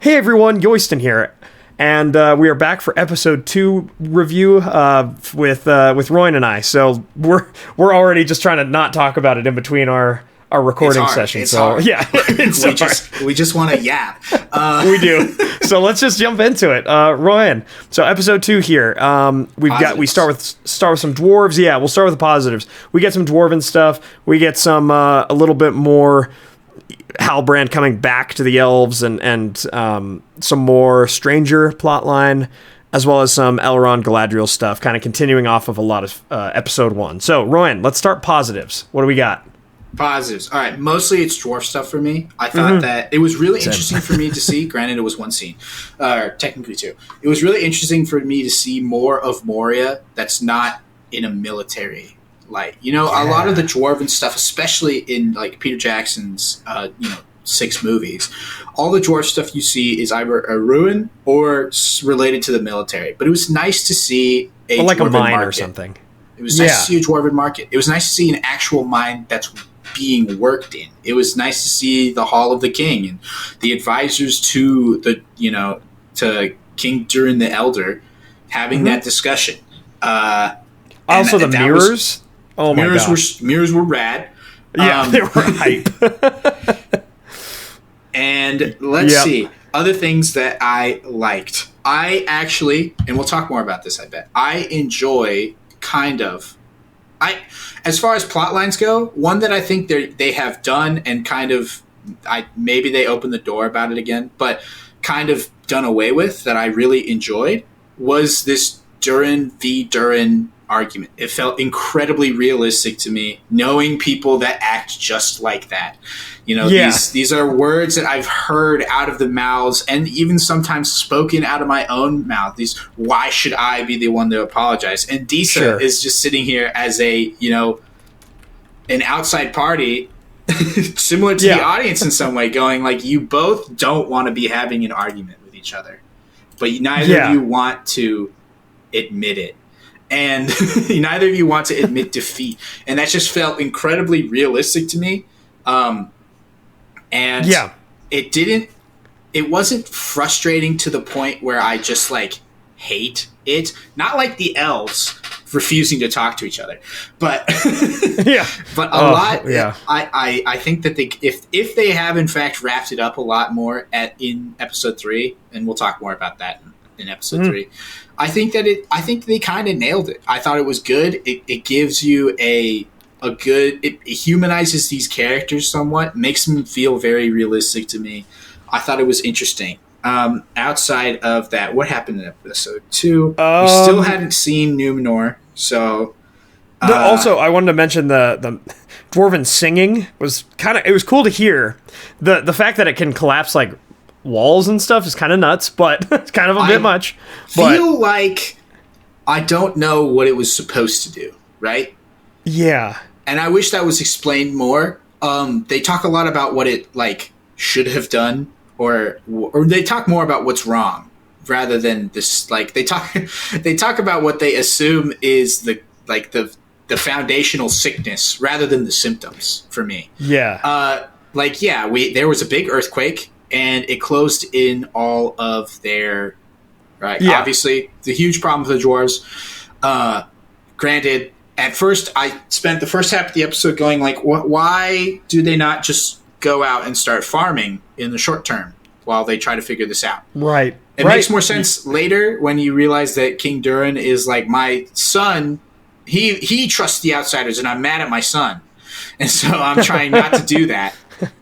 Hey everyone, Yoyston here, and we are back for episode 2 review with Royan and I. So we're already just trying to not talk about it in between our recording session. It's so hard. yeah, we just want to yap. We do. So let's just jump into it. Royan, so episode 2 here. We start with some dwarves. Yeah, we'll start with the positives. We get some dwarven stuff. We get some a little bit more Halbrand coming back to the elves and some more stranger plotline, as well as some Elrond Galadriel stuff, kind of continuing off of a lot of episode 1. So, Royan, let's start positives. What do we got? Positives. All right, mostly it's dwarf stuff for me. I thought that it was really interesting for me to see. Granted, it was one scene, technically 2. It was really interesting for me to see more of Moria that's not in a military light. A lot of the dwarven stuff, especially in like Peter Jackson's 6 movies, all the dwarf stuff you see is either a ruin or related to the military. But it was nice to see a mine market. Or something. It was nice to see a dwarven market. It was nice to see an actual mine that's being worked in. It was nice to see the Hall of the King and the advisors to the to King Durin the Elder having that discussion. Also, the mirrors. Oh my god! Mirrors were rad. Yeah, they were hype. And let's see other things that I liked. I actually, and we'll talk more about this. I bet I enjoy as far as plot lines go. One that I think they have done and maybe they opened the door about it again, but kind of done away with that I really enjoyed was this Durin v. Durin argument. It felt incredibly realistic to me, knowing people that act just like that. These are words that I've heard out of the mouths and even sometimes spoken out of my own mouth. Why should I be the one to apologize? And Disa is just sitting here as an outside party, similar to the audience in some way, going like, you both don't want to be having an argument with each other, but neither of you want to admit it. And neither of you want to admit defeat. And that just felt incredibly realistic to me. It wasn't frustrating to the point where I just hate it. Not like the elves refusing to talk to each other, but but a lot. Yeah. I think that if they have in fact wrapped it up a lot more in episode 3, and we'll talk more about that in episode 3. I think they kind of nailed it. I thought it was good. It gives you it humanizes these characters somewhat, makes them feel very realistic to me. I thought it was interesting. Outside of that, what happened in episode 2? We still hadn't seen Numenor, so. Also, I wanted to mention the dwarven singing was it was cool to hear. The fact that it can collapse walls and stuff is kind of nuts, but it's kind of a bit much. Feel like I don't know what it was supposed to do, right? Yeah. And I wish that was explained more. They talk a lot about what it should have done, or they talk more about what's wrong rather than this. They talk about what they assume is the foundational sickness rather than the symptoms for me. Yeah. There was a big earthquake. And it closed in all of their, right? Yeah. Obviously, the huge problem with the dwarves. Granted, at first, I spent the first half of the episode going why do they not just go out and start farming in the short term while they try to figure this out? Right. It makes more sense later when you realize that King Durin is my son. He trusts the outsiders, and I'm mad at my son. And so I'm trying not to do that.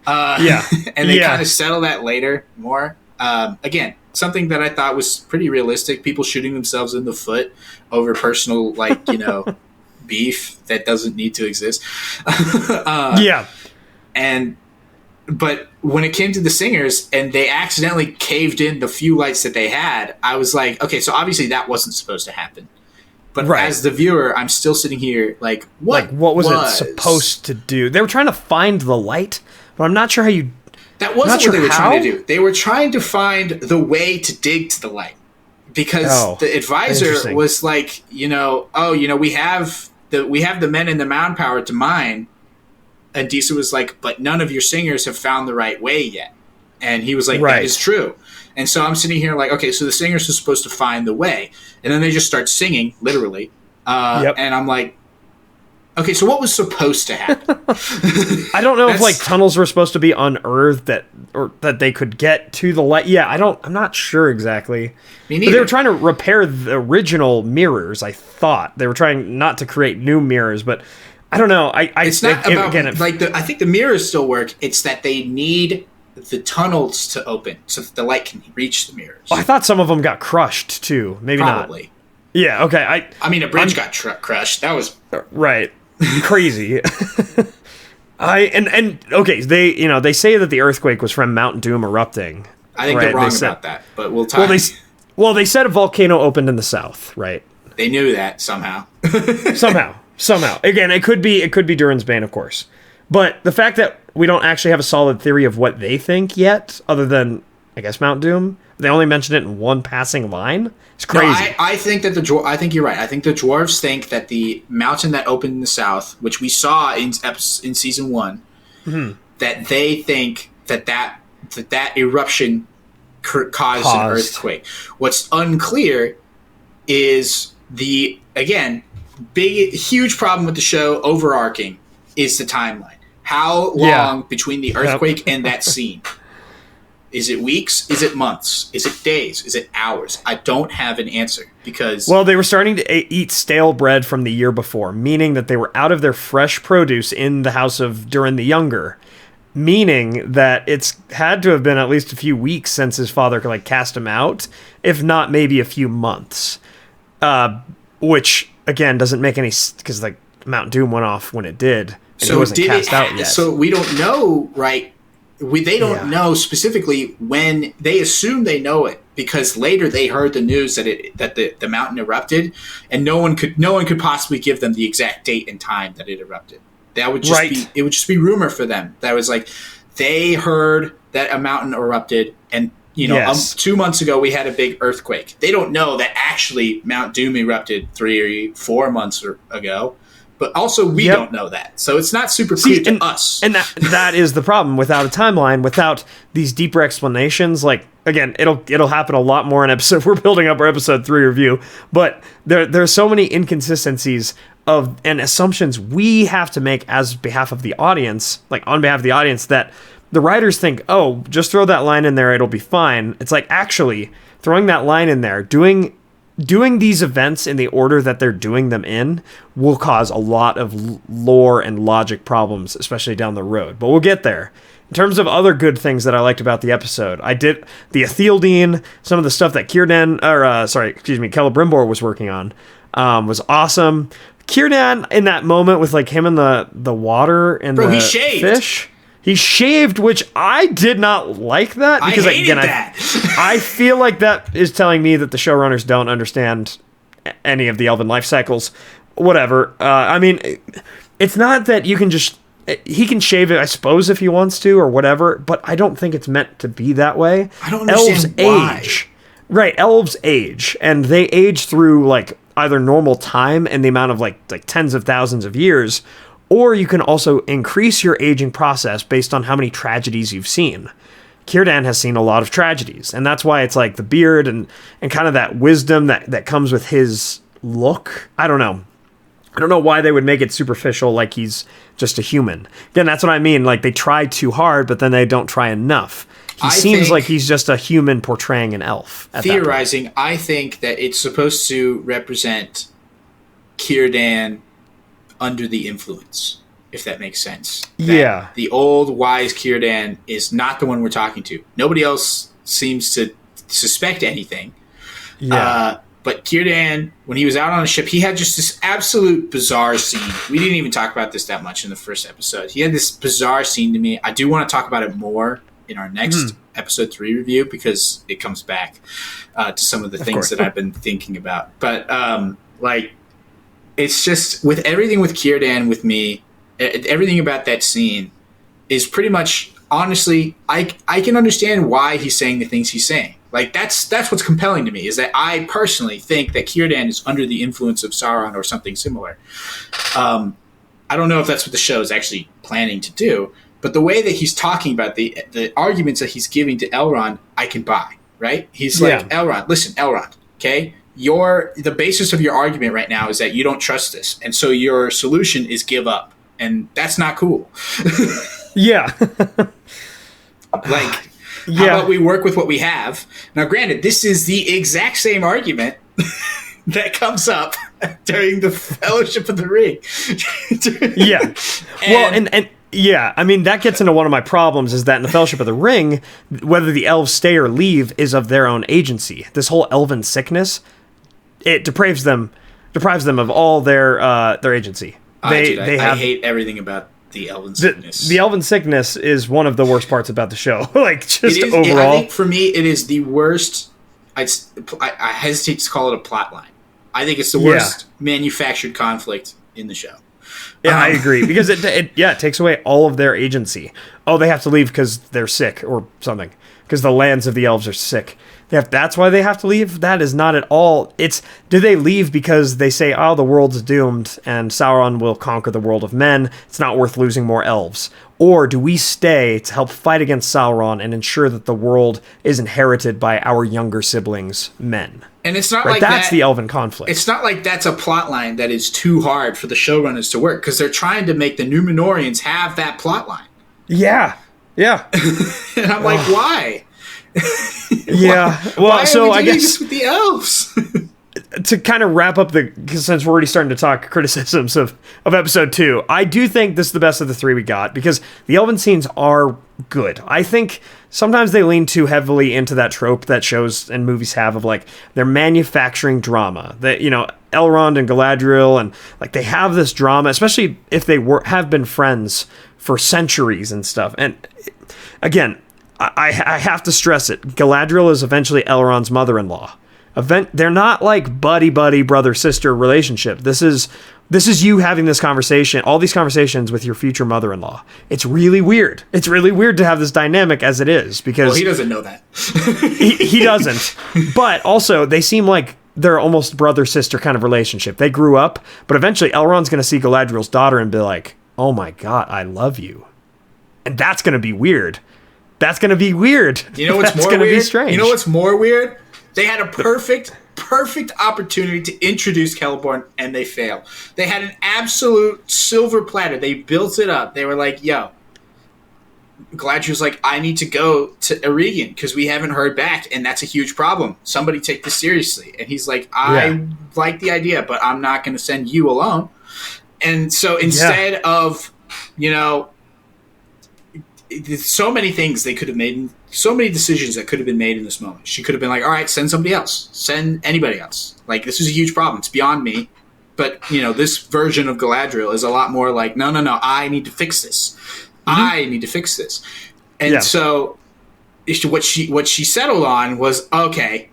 And they kind of settle that later more. Again, something that I thought was pretty realistic. People shooting themselves in the foot over personal, beef that doesn't need to exist. But when it came to the singers and they accidentally caved in the few lights that they had, I was like, okay, so obviously that wasn't supposed to happen. But as the viewer, I'm still sitting here what was it supposed to do? They were trying to find the light, but I'm not sure how you... That wasn't what they were trying to do. They were trying to find the way to dig to the light. Because the advisor was we have the men and the manpower to mine. And Disa was like, but none of your singers have found the right way yet. And he was like, that is true. And so I'm sitting here like, okay, so the singers are supposed to find the way. And then they just start singing, literally. And I'm like, okay, so what was supposed to happen? I don't know if like tunnels were supposed to be unearthed that they could get to the light. Yeah, I'm not sure exactly. Me neither. But they were trying to repair the original mirrors, I thought. They were trying not to create new mirrors, but I don't know. It's not about I think the mirrors still work. It's that they need the tunnels to open so that the light can reach the mirrors. Well, I thought some of them got crushed too. Maybe Probably. Not. Yeah. Okay. I mean, a bridge got crushed. That was right. Crazy. Okay. They say that the earthquake was from Mount Doom erupting. I think they're wrong about that, but we'll talk. Well, they said a volcano opened in the south, right? They knew that somehow. Somehow. Again, it could be Durin's Bane, of course. But the fact that we don't actually have a solid theory of what they think yet, other than, I guess, Mount Doom, they only mentioned it in one passing line. It's crazy. No, I think that I think you're right. I think the dwarves think that the mountain that opened in the south, which we saw in season 1, that they think that eruption caused an earthquake. What's unclear is huge problem with the show, overarching, is the timeline. How long between the earthquake and that scene? Is it weeks? Is it months? Is it days? Is it hours? I don't have an answer because... Well, they were starting to eat stale bread from the year before, meaning that they were out of their fresh produce in the house of Durin the Younger, meaning that it's had to have been at least a few weeks since his father could cast him out, if not maybe a few months. Which, again, doesn't make any... Because, Mount Doom went off when it did, and he wasn't cast out yet. So we don't know, right? They don't know specifically when. They assume they know it because later they heard the news that the mountain erupted, and no one could possibly give them the exact date and time that it erupted. That would just be rumor for them. That was they heard that a mountain erupted, and 2 months ago we had a big earthquake. They don't know that actually Mount Doom erupted 3 or 4 months ago. But also, we don't know that. So it's not super clear to us. And that is the problem. Without a timeline, without these deeper explanations, again, it'll happen a lot more in episode... We're building up our episode 3 review. But there's so many inconsistencies and assumptions we have to make as behalf of the audience, on behalf of the audience, that the writers think, oh, just throw that line in there, it'll be fine. It's actually, throwing that line in there, doing these events in the order that they're doing them in will cause a lot of lore and logic problems, especially down the road. But we'll get there. In terms of other good things that I liked about the episode, I did the Athildine, some of the stuff that Celebrimbor was working on, was awesome. Círdan in that moment with him in the water and the fish. He shaved, which I did not like that. Because, I hated that. I feel like that is telling me that the showrunners don't understand any of the elven life cycles. Whatever. I mean, it's not that you can just... He can shave it, I suppose, if he wants to, or whatever, but I don't think it's meant to be that way. I don't understand why. Age. Right, elves age, and they age through, either normal time and the amount of, tens of thousands of years, or you can also increase your aging process based on how many tragedies you've seen. Círdan has seen a lot of tragedies, and that's why it's the beard and kind of that wisdom that comes with his look. I don't know why they would make it superficial, like he's just a human. Again, that's what I mean. They try too hard, but then they don't try enough. He seems like he's just a human portraying an elf. Theorizing, I think that it's supposed to represent Círdan under the influence, if that makes sense. That the old, wise Círdan is not the one we're talking to. Nobody else seems to suspect anything. Yeah. But Círdan, when he was out on a ship, he had just this absolute bizarre scene. We didn't even talk about this that much in the first episode. He had this bizarre scene to me. I do want to talk about it more in our next episode 3 review because it comes back to some of the things that I've been thinking about. But, it's just, with everything with Círdan, with me, everything about that scene is pretty much, honestly, I can understand why he's saying the things he's saying. That's what's compelling to me, is that I personally think that Círdan is under the influence of Sauron or something similar. I don't know if that's what the show is actually planning to do, but the way that he's talking about the arguments that he's giving to Elrond, I can buy. right? He's like, Elrond, listen, Elrond, okay? The basis of your argument right now is that you don't trust this, and so your solution is give up, and that's not cool. Yeah. Like, how about we work with what we have? Now, granted, this is the exact same argument that comes up during the Fellowship of the Ring. Yeah. Well, and yeah, I mean, that gets into one of my problems, is that in the Fellowship of the Ring, whether the elves stay or leave is of their own agency. This whole elven sickness, it deprives them of all their agency. I hate everything about the elven sickness. The elven sickness is one of the worst parts about the show. Like, just overall. I think for me, it is the worst. I hesitate to call it a plot line. I think it's the worst manufactured conflict in the show. Yeah, I agree, because it takes away all of their agency. Oh, they have to leave because they're sick or something, because the lands of the elves are sick. That's why they have to leave? That is not at all. Do they leave because they say, oh, the world's doomed and Sauron will conquer the world of men, it's not worth losing more elves? Or do we stay to help fight against Sauron and ensure that the world is inherited by our younger siblings, men? And it's not like that's the elven conflict. It's not like that's a plot line that is too hard for the showrunners to work, because they're trying to make the Númenóreans have that plot line. Yeah. Yeah. And I'm like, why? Yeah. Well, why so are we I doing guess this with the elves? To kind of wrap up since we're already starting to talk criticisms of episode 2, I do think this is the best of the 3 we got, because the elven scenes are good. I think sometimes they lean too heavily into that trope that shows and movies have of, like, they're manufacturing drama. That, Elrond and Galadriel, and like they have this drama, especially if they have been friends for centuries and stuff. And again, I have to stress it. Galadriel is eventually Elrond's mother-in-law. They're not like buddy brother sister relationship. This is you having this conversation, all these conversations with your future mother-in-law. It's really weird. It's really weird to have this dynamic as it is, because he doesn't know that. he doesn't. But also, they seem like they're almost brother sister kind of relationship. They grew up, but eventually Elrond's going to see Galadriel's daughter and be like, "Oh my God, I love you," and that's going to be weird. That's going to be weird. You know what's that's more gonna weird? Be strange. You know what's more weird? They had a perfect opportunity to introduce Celeborn, and they failed. They had an absolute silver platter. They built it up. They were like, yo, Galadriel's like, I need to go to Eregion because we haven't heard back, and that's a huge problem. Somebody take this seriously. And he's like, I like the idea, but I'm not going to send you alone. And so instead of, so many things they could have made, so many decisions that could have been made in this moment. She could have been like, all right, send somebody else. Send anybody else. Like, this is a huge problem. It's beyond me. But, this version of Galadriel is a lot more like, no, I need to fix this. I need to fix this. And so what she settled on was, okay,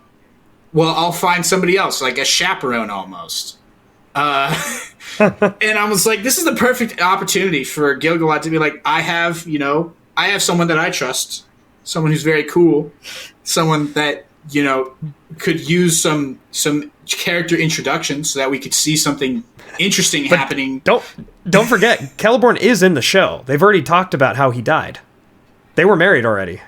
well, I'll find somebody else, like a chaperone almost. And I was like, this is the perfect opportunity for Gil-galad to be like, I have someone that I trust, someone who's very cool, someone that, could use some character introduction so that we could see something interesting happening. Don't forget, Celeborn is in the show. They've already talked about how he died. They were married already.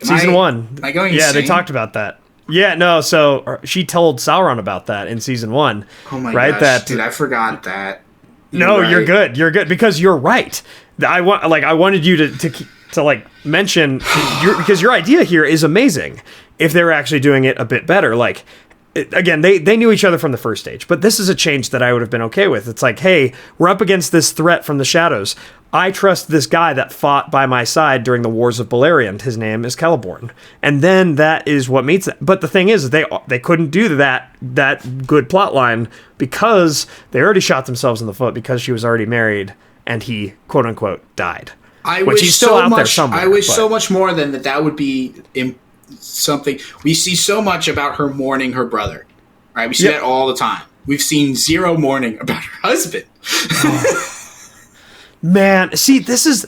Season 1. Am I going insane? They talked about that. Yeah, no, so she told Sauron about that in season 1. Oh my gosh, dude, I forgot that. You're good. You're good, because you're right. I wanted you to mention because your idea here is amazing. If they were actually doing it a bit better, again, they knew each other from the first stage, but this is a change that I would have been okay with. It's like, hey, we're up against this threat from the shadows. I trust this guy that fought by my side during the Wars of Beleriand. His name is Celeborn. And then that is what meets it. But the thing is, they couldn't do that good plot line because they already shot themselves in the foot because she was already married and he, quote unquote, died. I wish so much more than that would be something. We see so much about her mourning her brother. Right? We see that all the time. We've seen zero mourning about her husband. Man, see, this is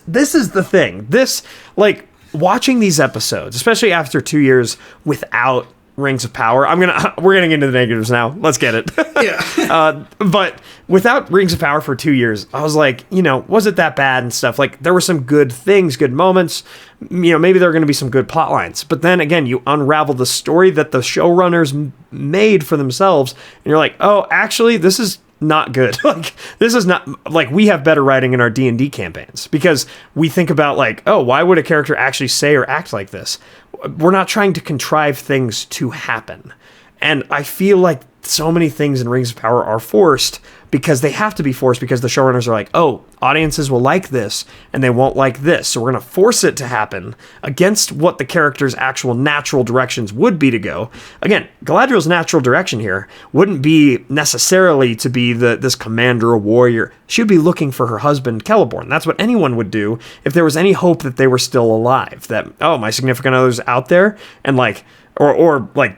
the thing. This, watching these episodes, especially after 2 years without Rings of Power. We're getting into the negatives now. Let's get it. Yeah. But without Rings of Power for 2 years, I was like, was it that bad and stuff? Like, there were some good things, good moments. Maybe there are going to be some good plot lines. But then again, you unravel the story that the showrunners made for themselves, and you're like, oh, actually, this is not good. Like, this is not, like, we have better writing in our D&D campaigns, because we think about, like, oh, why would a character actually say or act like this? We're not trying to contrive things to happen. And I feel like so many things in Rings of Power are forced because they have to be forced, because the showrunners are like, oh, audiences will like this and they won't like this, so we're going to force it to happen against what the character's actual natural directions would be to go. Again, Galadriel's natural direction here wouldn't be necessarily to be this commander or warrior. She would be looking for her husband, Celeborn. That's what anyone would do if there was any hope that they were still alive, that, oh, my significant other's out there, and like, or like,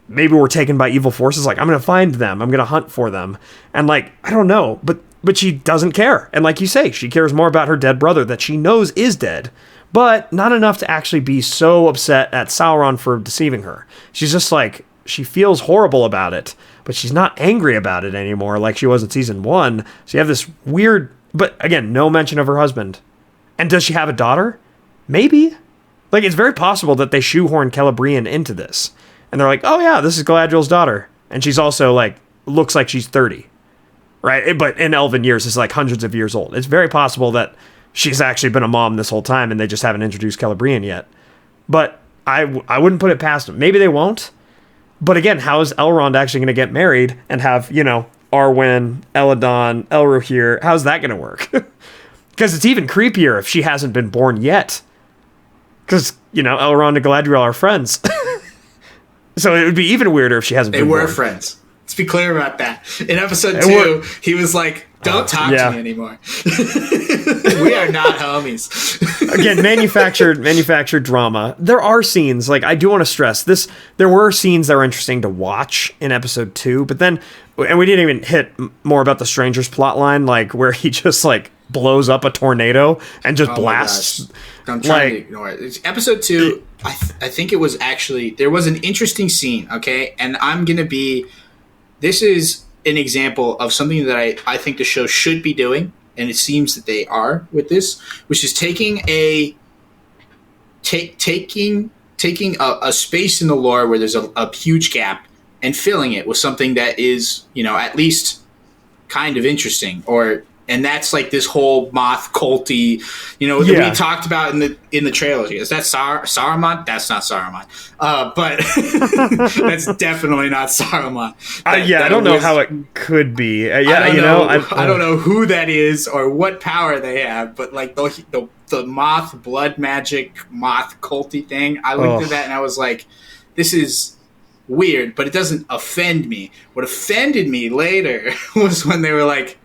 maybe we're taken by evil forces. Like, I'm going to find them. I'm going to hunt for them. And like, I don't know, but she doesn't care. And like you say, she cares more about her dead brother that she knows is dead, but not enough to actually be so upset at Sauron for deceiving her. She's just like, she feels horrible about it, but she's not angry about it anymore like she was in season 1. So you have this weird, but again, no mention of her husband. And does she have a daughter? Maybe. Like, it's very possible that they shoehorn Celebrian into this. And they're like, oh yeah, this is Galadriel's daughter. And she's also like, looks like she's 30. Right? But in elven years, it's like hundreds of years old. It's very possible that she's actually been a mom this whole time and they just haven't introduced Celebrian yet. But I wouldn't put it past them. Maybe they won't. But again, how is Elrond actually going to get married and have, Arwen, Eladon, Elrohir? How's that going to work? Because it's even creepier if she hasn't been born yet. Because, Elrond and Galadriel are friends. So it would be even weirder if she hasn't been born. They were friends. Let's be clear about that. In episode 2, he was like, don't talk to me anymore. We are not homies. Again, manufactured drama. There are scenes, like, I do want to stress this. There were scenes that were interesting to watch in episode 2, but then, and we didn't even hit more about the Stranger's plotline, like, where he just, like, blows up a tornado and just blasts. I'm trying to ignore it. It's episode 2, I think it was actually, there was an interesting scene, okay? And this is an example of something that I think the show should be doing, and it seems that they are with this, which is taking a space in the lore where there's a huge gap and filling it with something that is, at least kind of interesting, and that's like this whole moth culty, that we talked about in the trailer. Is that Saruman? That's not Saruman. But that's definitely not Saruman. I don't know how it could be. I don't know who that is or what power they have, but like the moth blood magic moth culty thing. I looked at that and I was like, this is weird, but it doesn't offend me. What offended me later was when they were like,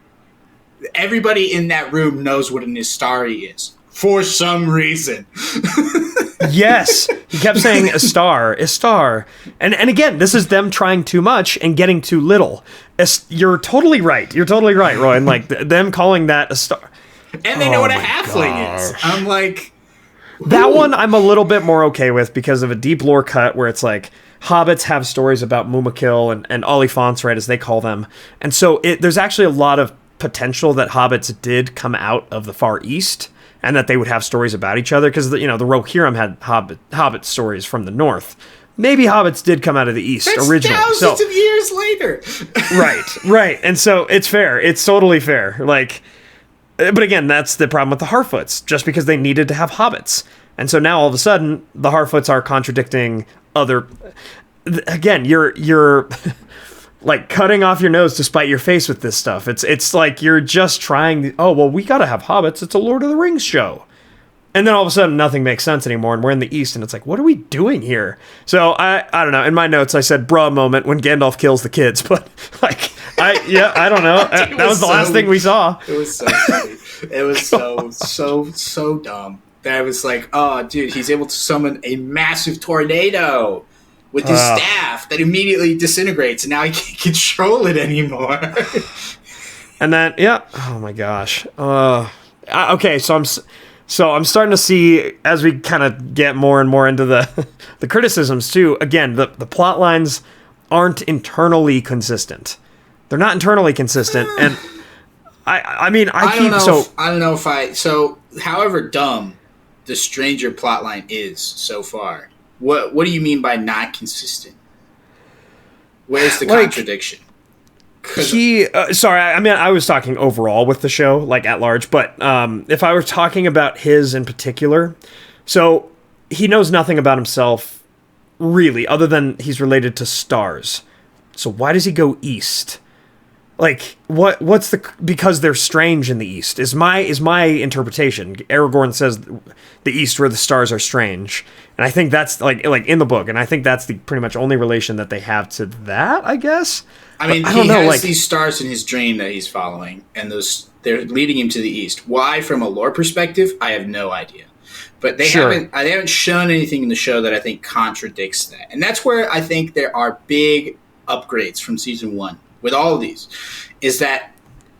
everybody in that room knows what an Istari is for some reason. Yes, he kept saying Istar, and again, this is them trying too much and getting too little. You're totally right, Roy. And like them calling that Istar, and they know what a halfling is. I'm like, that one I'm a little bit more okay with because of a deep lore cut where it's like, hobbits have stories about Mumakil and Oliphaunts, right, as they call them, and so there's actually a lot of potential that hobbits did come out of the Far East and that they would have stories about each other, because the Rohirrim had hobbit stories from the north. Maybe hobbits did come out of the east originally. Thousands of years later. Right. And so it's fair. It's totally fair. Like, but again, that's the problem with the Harfoots, just because they needed to have hobbits. And so now all of a sudden the Harfoots are contradicting other. Again, you're like cutting off your nose to spite your face with this stuff. It's like you're just trying. We gotta have hobbits. It's a Lord of the Rings show, and then all of a sudden nothing makes sense anymore, and we're in the East, and it's like, what are we doing here? So I don't know. In my notes, I said "bruh" moment when Gandalf kills the kids, but like I don't know. That was the last thing we saw. It was so funny. It was so dumb. That I was like, oh, dude, he's able to summon a massive tornado with his staff that immediately disintegrates, and now he can't control it anymore. And then, oh my gosh. Okay, so So I'm starting to see, as we kind of get more and more into the the criticisms too, again, the plot lines aren't internally consistent. They're not internally consistent, and I don't know if however dumb the Stranger plotline is so far, what do you mean by not consistent? Where's the contradiction? I was talking overall with the show, like at large, but if I were talking about his in particular, so he knows nothing about himself, really, other than he's related to stars. So why does he go east? Like, because they're strange in the east, is my interpretation. Aragorn says the east where the stars are strange. And I think that's like in the book, and I think that's the pretty much only relation that they have to that, I guess. I mean, he has these stars in his dream that he's following, and they're leading him to the east. Why, from a lore perspective, I have no idea. But they haven't shown anything in the show that I think contradicts that. And that's where I think there are big upgrades from season 1 with all of these, is that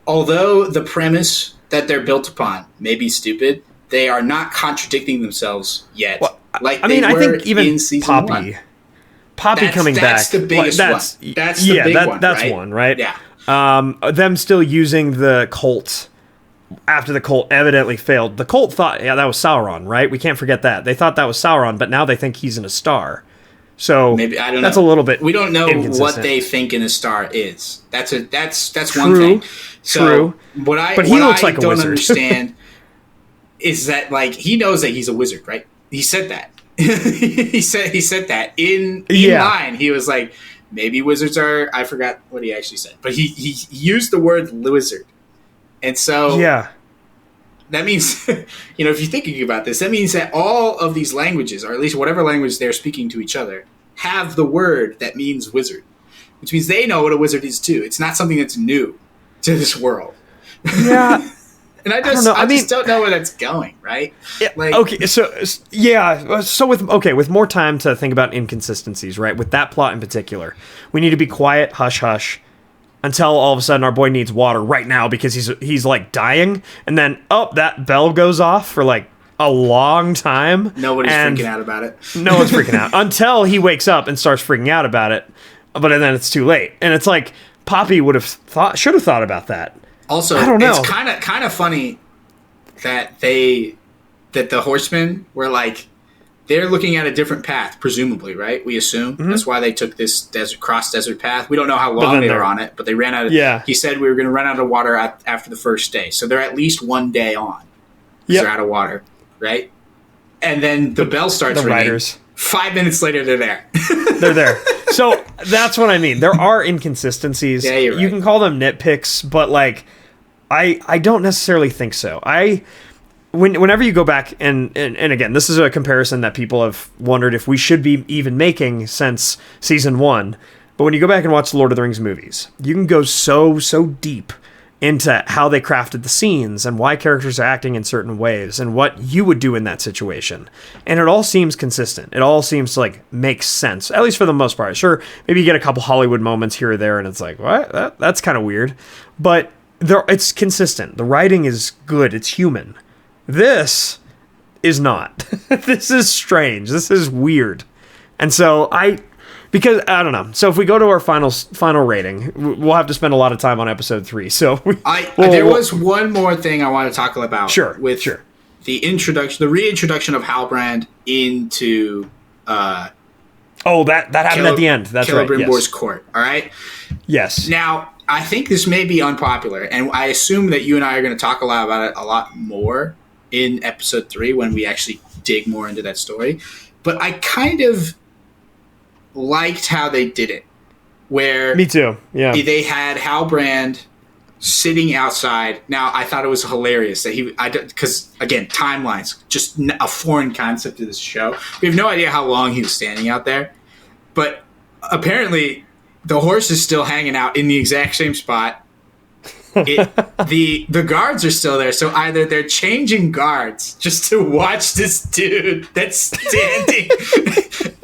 although the premise that they're built upon may be stupid, they are not contradicting themselves yet. Well, I think even in season 1. Poppy coming back. That's the biggest one. That's the big one, that's right? one, right? Yeah. Them still using the cult after the cult evidently failed. The cult thought, that was Sauron, right? We can't forget that. They thought that was Sauron, but now they think he's in a star. So maybe I don't know. That's a little bit. We don't know what they think in a star is. That's one thing. So but he looks like a wizard. Understand is that like he knows that he's a wizard, right? He said that. he said that in line. He was like, maybe wizards are. I forgot what he actually said, but he used the word wizard, and so that means if you're thinking about this, that means that all of these languages, or at least whatever language they're speaking to each other, have the word that means wizard, which means they know what a wizard is too. It's not something that's new to this world. Yeah. And I just don't know where that's going, right? Yeah, So with more time to think about inconsistencies, right? With that plot in particular, we need to be quiet, hush, hush, until all of a sudden our boy needs water right now because he's like dying, and then that bell goes off for like a long time. Nobody's freaking out about it. No one's freaking out until he wakes up and starts freaking out about it, but then it's too late, and it's like Poppy should have thought about that. Also, I don't know. It's kind of funny that the horsemen were like, they're looking at a different path, presumably, right? We assume that's why they took this cross desert path. We don't know how long they were on it, but they ran out of. Yeah. He said we were going to run out of water after the first day, so they're at least one day on. They're out of water, right? And then the bell starts ringing. Riders. 5 minutes later, they're there. They're there. So that's what I mean. There are inconsistencies. Yeah, you're right. You can call them nitpicks, but like, I don't necessarily think so. Whenever you go back and again, this is a comparison that people have wondered if we should be even making since season 1. But when you go back and watch the Lord of the Rings movies, you can go so deep into how they crafted the scenes and why characters are acting in certain ways and what you would do in that situation. And it all seems consistent. It all seems to like make sense, at least for the most part. Sure, maybe you get a couple Hollywood moments here or there and it's like, what? That's kind of weird. But it's consistent. The writing is good. It's human. This is not. This is strange. This is weird. And so because I don't know. So if we go to our final rating, we'll have to spend a lot of time on episode 3. So there was one more thing I want to talk about. Sure. The reintroduction of Halbrand into. That happened at the end. That's right. Celebrimbor's court. All right. Yes. Now I think this may be unpopular, and I assume that you and I are going to talk a lot about it a lot more in episode 3 when we actually dig more into that story. But I kind of liked how they did it, where me too. Yeah, they had Halbrand sitting outside. Now I thought it was hilarious that because again, timelines, just a foreign concept to this show. We have no idea how long he was standing out there, but apparently the horse is still hanging out in the exact same spot. The guards are still there, so either they're changing guards just to watch this dude that's standing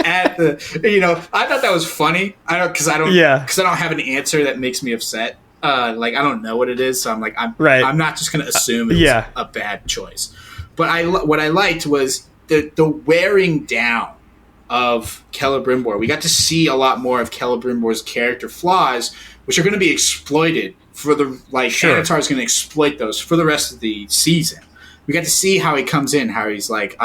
at the. I thought that was funny. I don't have an answer that makes me upset. I don't know what it is, so I'm like, I'm not just gonna assume it's a bad choice. But what I liked was the wearing down of Celebrimbor's. We got to see a lot more of Celebrimbor's character flaws, which are going to be exploited for the Anatar is going to exploit those for the rest of the season. We got to see how he comes in, how he's like,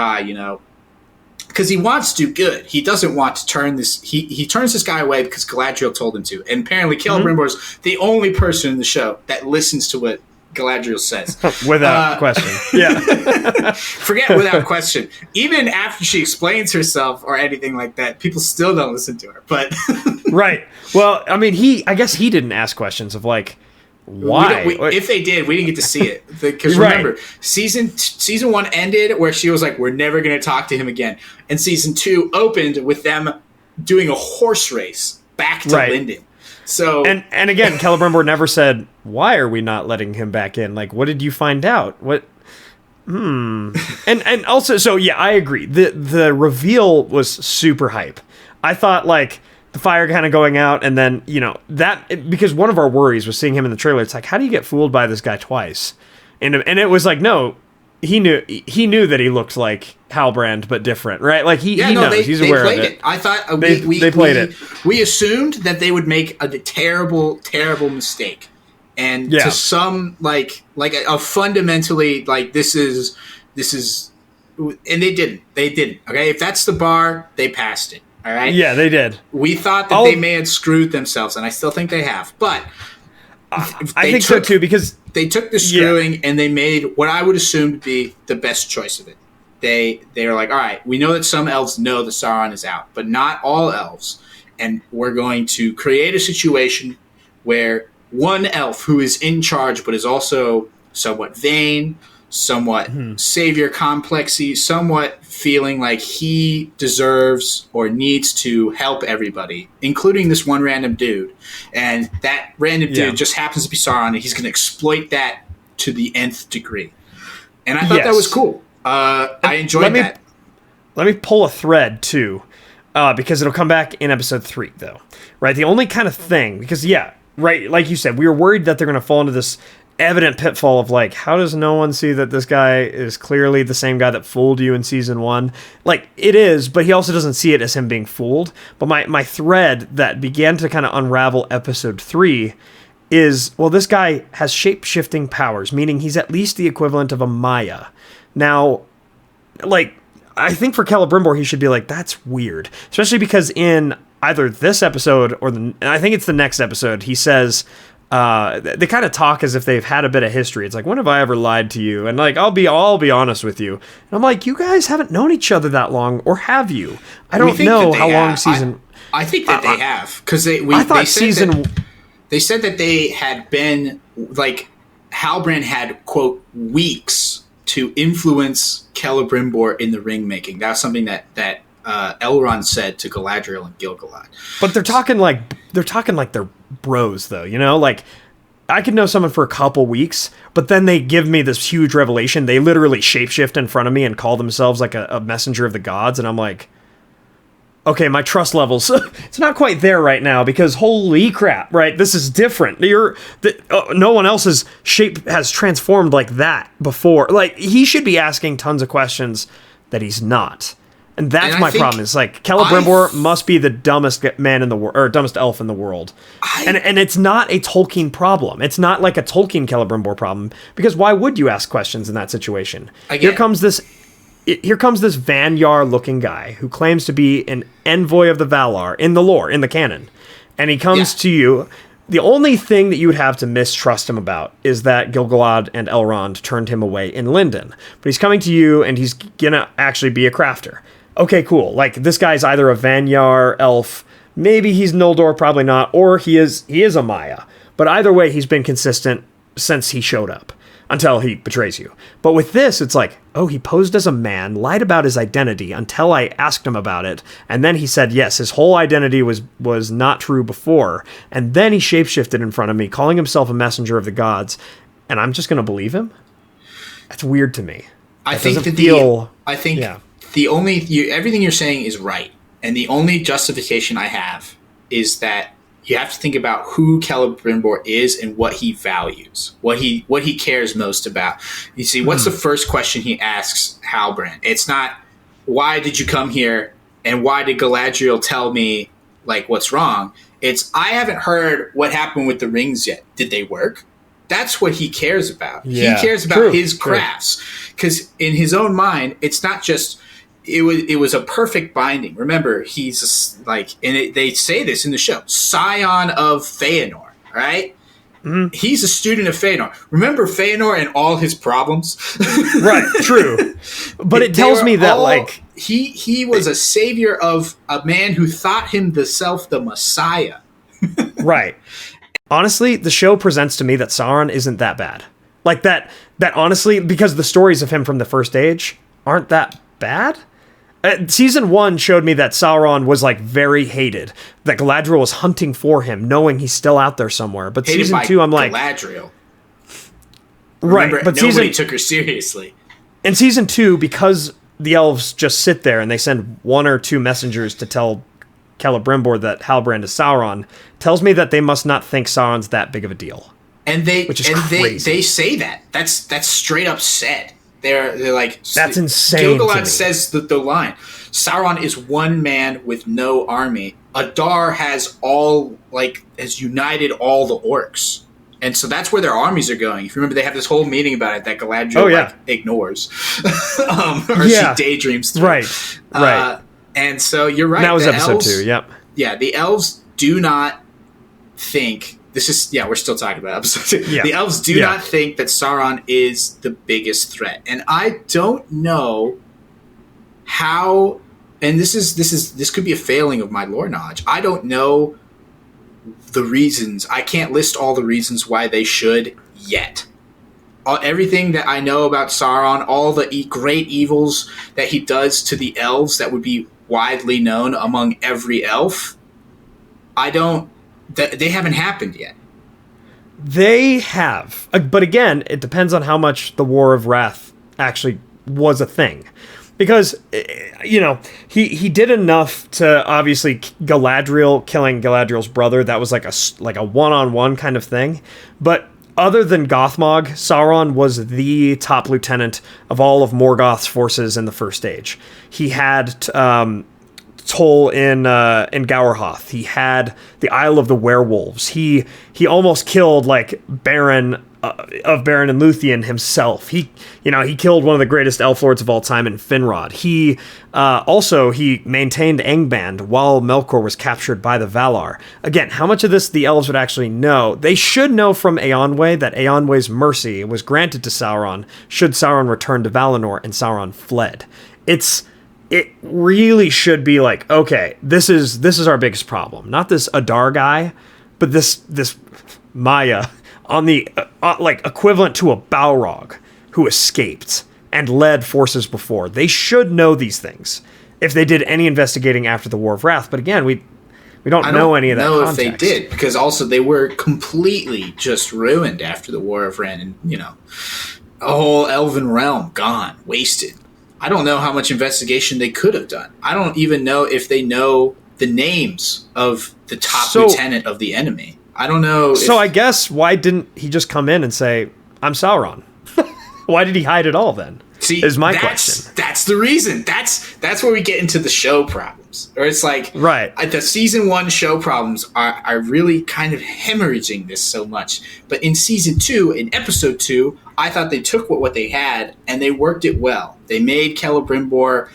because he wants to do good. He doesn't want to turn this. He turns this guy away because Galadriel told him to, and apparently Celebrimbor's the only person in the show that listens to what Galadriel says without question. Yeah, forget without question. Even after she explains herself or anything like that, people still don't listen to her. But right. Well, I mean, I guess he didn't ask questions of like why. If they did, we didn't get to see it because remember, season 1 ended where she was like, "We're never going to talk to him again," and season 2 opened with them doing a horse race back to Linden. So and again, Celebrimbor never said, why are we not letting him back in? Like, what did you find out? What? And also, so yeah, I agree. The reveal was super hype. I thought like the fire kind of going out, and then that because one of our worries was seeing him in the trailer. It's like, how do you get fooled by this guy twice? And it was like, no. He knew that he looked like Halbrand, but different, right? Like he knows. He's aware of it. I thought they played it. We assumed that they would make a terrible, terrible mistake, and to some like a fundamentally like this is, and they didn't. Okay, if that's the bar, they passed it. All right. Yeah, they did. We thought that they may have screwed themselves, and I still think they have, but. I think so too, because they took the screwing and they made what I would assume to be the best choice of it. They were like, all right, we know that some elves know the Sauron is out, but not all elves. And we're going to create a situation where one elf who is in charge but is also somewhat vain, somewhat savior complexy, somewhat feeling like he deserves or needs to help everybody, including this one random dude. And that random dude just happens to be Sauron, and he's going to exploit that to the nth degree. And I thought that was cool. I enjoyed that. Let me pull a thread, too, because it'll come back in episode 3, though. Right? The only kind of thing, because, right, like you said, we were worried that they're going to fall into this evident pitfall of like, how does no one see that this guy is clearly the same guy that fooled you in season 1? Like, it is, but he also doesn't see it as him being fooled. But my thread that began to kind of unravel episode 3 is, well, this guy has shape-shifting powers, meaning he's at least the equivalent of a Maya. Now, like, I think for Celebrimbor, he should be like, that's weird. Especially because in either this episode or I think it's the next episode, he says, they kind of talk as if they've had a bit of history. It's like, when have I ever lied to you? And like, I'll be honest with you. And I'm like, you guys haven't known each other that long, or have you? I don't know how long season. I think that they have, because they said that they had been like Halbrand had quote weeks to influence Celebrimbor in the ring making. That's something that Elrond said to Galadriel and Gil-galad. But they're talking like they're bros, though. Like I could know someone for a couple weeks, but then they give me this huge revelation. They literally shapeshift in front of me and call themselves like a messenger of the gods, and I'm like, okay, my trust levels, it's not quite there right now, because holy crap, right? This is different. No one else's shape has transformed like that before. Like, he should be asking tons of questions that he's not. And that's my problem. Is like, Celebrimbor must be the dumbest man in the world, or dumbest elf in the world. And it's not a Tolkien problem. It's not like a Tolkien Celebrimbor problem, because why would you ask questions in that situation? Here comes this Vanyar-looking guy who claims to be an envoy of the Valar in the lore, in the canon. And he comes to you. The only thing that you would have to mistrust him about is that Gil-galad and Elrond turned him away in Linden. But he's coming to you, and he's gonna actually be a crafter. Okay, cool. Like, this guy's either a Vanyar elf, maybe he's Noldor, probably not, or he is a Maya. But either way, he's been consistent since he showed up, until he betrays you. But with this, it's like, oh, he posed as a man, lied about his identity until I asked him about it, and then he said, yes, his whole identity was not true before, and then he shapeshifted in front of me, calling himself a messenger of the gods, and I'm just going to believe him? That's weird to me. Everything you're saying is right, and the only justification I have is that you have to think about who Celebrimbor is and what he values, what he cares most about. You see, what's the first question he asks Halbrand? It's not, why did you come here and why did Galadriel tell me like what's wrong? It's, I haven't heard what happened with the rings yet. Did they work? That's what he cares about. Yeah, he cares about his crafts, because in his own mind, it's not just it was a perfect binding. Remember, he's like, and they say this in the show, scion of Feanor, right? Mm-hmm. He's a student of Feanor. Remember Feanor and all his problems? Right, true. But it tells me that like he was a savior of a man who thought himself the Messiah. Right. Honestly, the show presents to me that Sauron isn't that bad. Like that honestly, because the stories of him from the First Age aren't that bad. Season 1 showed me that Sauron was like very hated. That Galadriel was hunting for him, knowing he's still out there somewhere. But hated season 2, I'm like, Galadriel. Right, remember, but nobody took her seriously. In season 2, because the elves just sit there and they send 1 or 2 messengers to tell Celebrimbor that Halbrand is Sauron, tells me that they must not think Sauron's that big of a deal. And they crazy. They say that. That's straight up said. They're like, that's insane. Gil-galad says the line, Sauron is one man with no army. Adar has united all the orcs. And so that's where their armies are going. If you remember, they have this whole meeting about it that Galadriel ignores. She daydreams through. Right. And so you're right. That was episode 2, yep. Yeah, the elves do not think... we're still talking about episode 2. Yeah. The elves do not think that Sauron is the biggest threat. And I don't know how... And this could be a failing of my lore knowledge. I don't know the reasons. I can't list all the reasons why they should yet. Everything that I know about Sauron, all the great evils that he does to the elves that would be widely known among every elf, they haven't happened yet. They have. But again, it depends on how much the War of Wrath actually was a thing. Because, he did enough to, obviously, killing Galadriel's brother. That was like a one-on-one kind of thing. But other than Gothmog, Sauron was the top lieutenant of all of Morgoth's forces in the First Age. He had Toll in Gowerhoth. He had the Isle of the Werewolves. He almost killed like Baron and Luthien himself. He killed one of the greatest elf lords of all time in Finrod. He maintained Angband while Melkor was captured by the Valar. Again, how much of this the elves would actually know? They should know from Eonwe that Eonwe's mercy was granted to Sauron should Sauron return to Valinor and Sauron fled. It really should be like, okay, this is our biggest problem. Not this Adar guy, but this Maya on the equivalent to a Balrog who escaped and led forces before. They should know these things if they did any investigating after the War of Wrath. But again, we don't know any of that context. If they did, because also they were completely just ruined after the War of Ren, and a whole elven realm gone, wasted. I don't know how much investigation they could have done. I don't even know if they know the names of the top lieutenant of the enemy. I don't know. So I guess why didn't he just come in and say, I'm Sauron? Why did he hide it all then? See, is my question. That's the reason. That's where we get into the show problems. Or it's like, right. The season 1 show problems are really kind of hemorrhaging this so much. But in season 2, in episode 2, I thought they took what they had and they worked it well. They made Celebrimbor,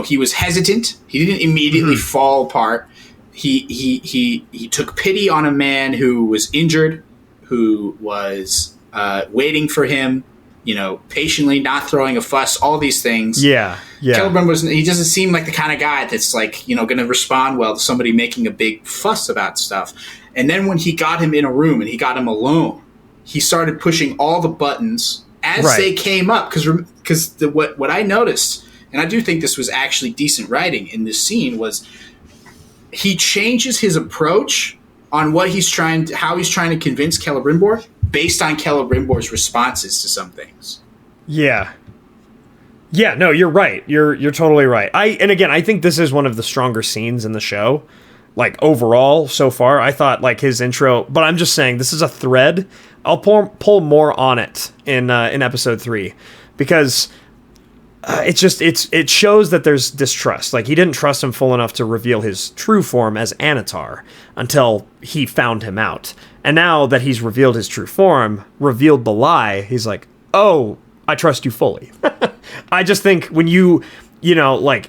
he was hesitant. He didn't immediately fall apart. He took pity on a man who was injured, who was waiting for him, patiently not throwing a fuss, all these things. Yeah. Celebrimbor he doesn't seem like the kind of guy that's like, going to respond well to somebody making a big fuss about stuff. And then when he got him in a room and he got him alone, he started pushing all the buttons as they came up. Because what I noticed, and I do think this was actually decent writing in this scene, was he changes his approach on how he's trying to convince Celebrimbor based on Celebrimbor's responses to some things. Yeah. No, you're right. You're totally right. I think this is one of the stronger scenes in the show. like overall so far. I thought like his intro, but I'm just saying this is a thread. I'll pull more on it in episode 3 because it shows that there's distrust. Like he didn't trust him full enough to reveal his true form as Anatar until he found him out. And now that he's revealed his true form, revealed the lie, he's like, oh, I trust you fully. I just think when you know, like,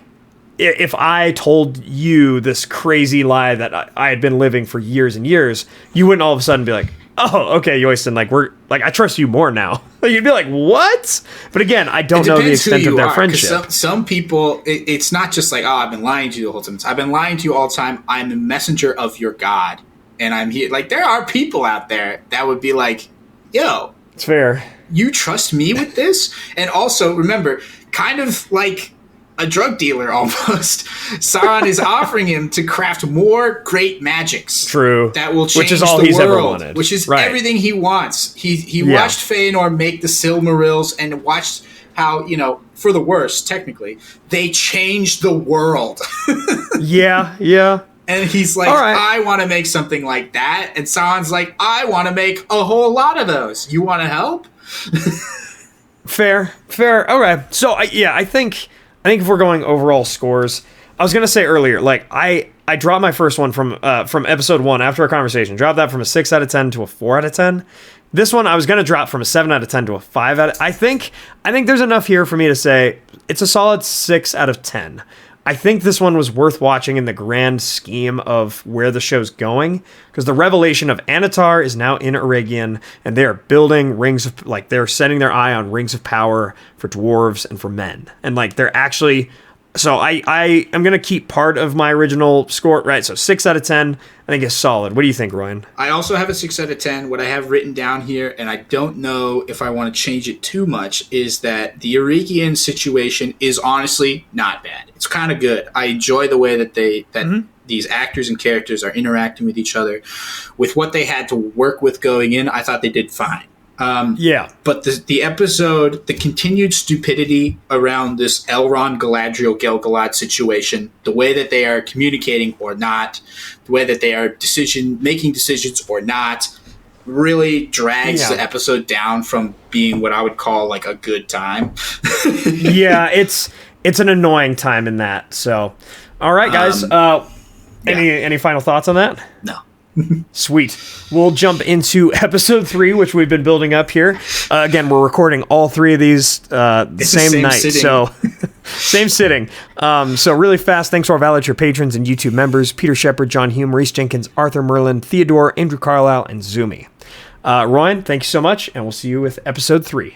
if I told you this crazy lie that I had been living for years and years, you wouldn't all of a sudden be like, oh, okay, Yoyston, like, I trust you more now. You'd be like, what? But again, I don't know the extent of their friendship. Some people, it's not just like, oh, I've been lying to you the whole time. I've been lying to you all the time. I'm a messenger of your God. And I'm here. Like, there are people out there that would be like, yo. It's fair. You trust me with this? And also, remember, kind of like a drug dealer almost, Sauron is offering him to craft more great magics. True. That will change which is all the he's world, ever wanted. which is right. everything he wants. He watched Feanor make the Silmarils and watched how, you know, for the worse, technically, they changed the world. Yeah. And he's like, right. I want to make something like that. And Sauron's like, I want to make a whole lot of those. You want to help? Fair. Okay. So, I think if we're going overall scores, I was going to say earlier, like, I dropped my first one from episode 1 after our conversation. Dropped that from a 6 out of 10 to a 4 out of 10. This one I was going to drop from a 7 out of 10 to a 5 out of... I think there's enough here for me to say it's a solid 6 out of 10. I think this one was worth watching in the grand scheme of where the show's going, because the revelation of Anatar is now in Eregion, and they are building rings of, like, they're setting their eye on rings of power for dwarves and for men, and like they're actually. So I am gonna keep part of my original score, right? So 6 out of 10, I think is solid. What do you think, Ryan? I also have a 6 out of 10. What I have written down here, and I don't know if I want to change it too much, is that the Eregion situation is honestly not bad. It's kind of good. I enjoy the way that these actors and characters are interacting with each other. With what they had to work with going in, I thought they did fine. But the episode, the continued stupidity around this Elrond, Galadriel, Gil-galad situation, the way that they are communicating or not, the way that they are making decisions or not, really drags the episode down from being what I would call like a good time. Yeah, it's an annoying time in that. So, all right, guys. Any final thoughts on that? No. Sweet. We'll jump into episode 3, which we've been building up here. Again, we're recording all 3 of these the same night. Sitting. So same sitting. So really fast, thanks to our Valar patrons and YouTube members, Peter Sheppard, John Hume, Rhys Jenkins, Arthur Merlin, Theodore, Andrew Carlisle, and Zoomi. Ryan, thank you so much, and we'll see you with episode 3.